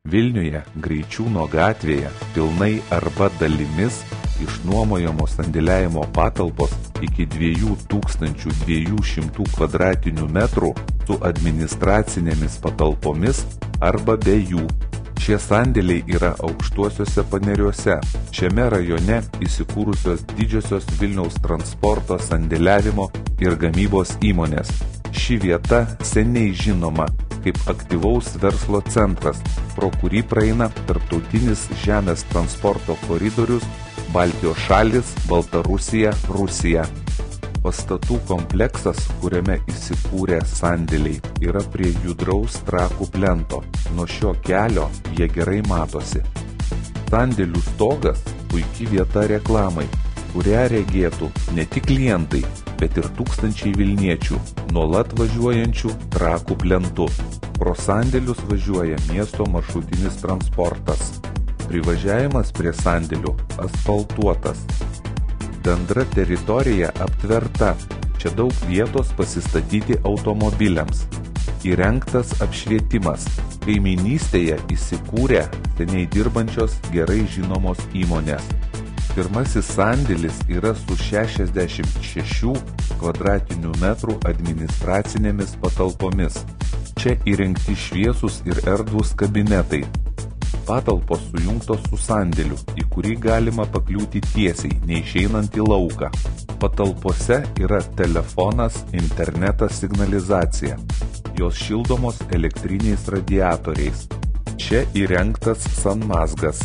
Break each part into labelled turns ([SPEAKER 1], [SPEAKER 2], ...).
[SPEAKER 1] Vilniuje Greičiūno gatvėje pilnai arba dalimis išnuomojamos sandėliavimo patalpos iki 2200 kvadratinių metrų su administracinėmis patalpomis arba be jų. Šie sandėliai yra Aukštuosiuose Paneriuose. Šiame rajone įsikūrusios didžiosios Vilniaus transporto sandėliavimo ir gamybos įmonės. Ši vieta seniai žinoma kaip aktyvaus verslo centras, pro kurį praeina tarptautinis žemės transporto koridorius Baltijos šalis, Baltarusija, Rusija. Pastatų kompleksas, kuriame įsikūrę sandėliai, yra prie judraus Trakų plento. Nuo šio kelio jie gerai matosi. Sandėlių stogas puikiai vieta reklamai, kurią regėtų ne tik klientai, bet ir tūkstančiai vilniečių, nuolat važiuojančių Trakų plentu. Pro sandėlius važiuoja miesto maršrutinis transportas. Privažiavimas prie sandėlių asfaltuotas. Bendra teritorija aptverta, čia daug vietos pasistatyti automobiliams. Įrengtas apšvietimas, kaimynystėje įsikūrę seniai dirbančios gerai žinomos įmonės. Pirmasis sandėlis yra su 66 kvadratinių metrų administracinėmis patalpomis. Čia įrengti šviesūs ir erdvūs kabinetai. Patalpos sujungtos su sandėliu, į kurį galima pakliūti tiesiai, neišeinant į lauką. Patalpose yra telefonas, internetas, signalizacija. Jos šildomos elektriniais radiatoriais. Čia įrengtas sanmazgas.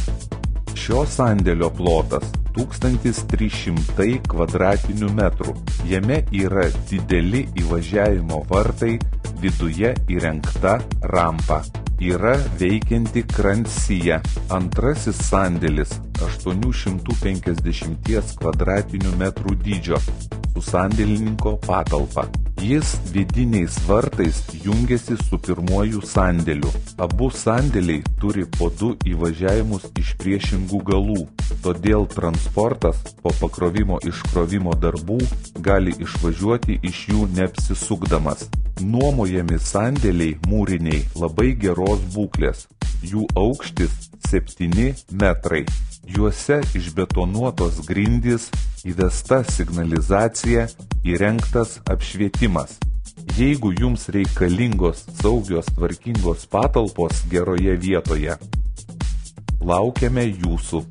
[SPEAKER 1] Šio sandėlio plotas 1300 kvadratinių metrų. Jame yra dideli įvažiavimo vartai, viduje įrengta rampa. Yra veikianti kransyje. Antrasis sandėlis 850 kvadratinių metrų dydžio su sandėlininko patalpa. Jis vidiniais vartais jungiasi su pirmuoju sandėliu. Abu sandėliai turi po 2 įvažiavimus iš priešingų galų, todėl transportas po pakrovimo iškrovimo darbų gali išvažiuoti iš jų neapsisukdamas. Nuomojami sandėliai mūriniai labai geros būklės. Jų aukštis 7 metrai. Juose išbetonuotos grindys, įvesta signalizacija, įrengtas apšvietimas. Jeigu jums reikalingos saugios tvarkingos patalpos geroje vietoje, laukiame jūsų.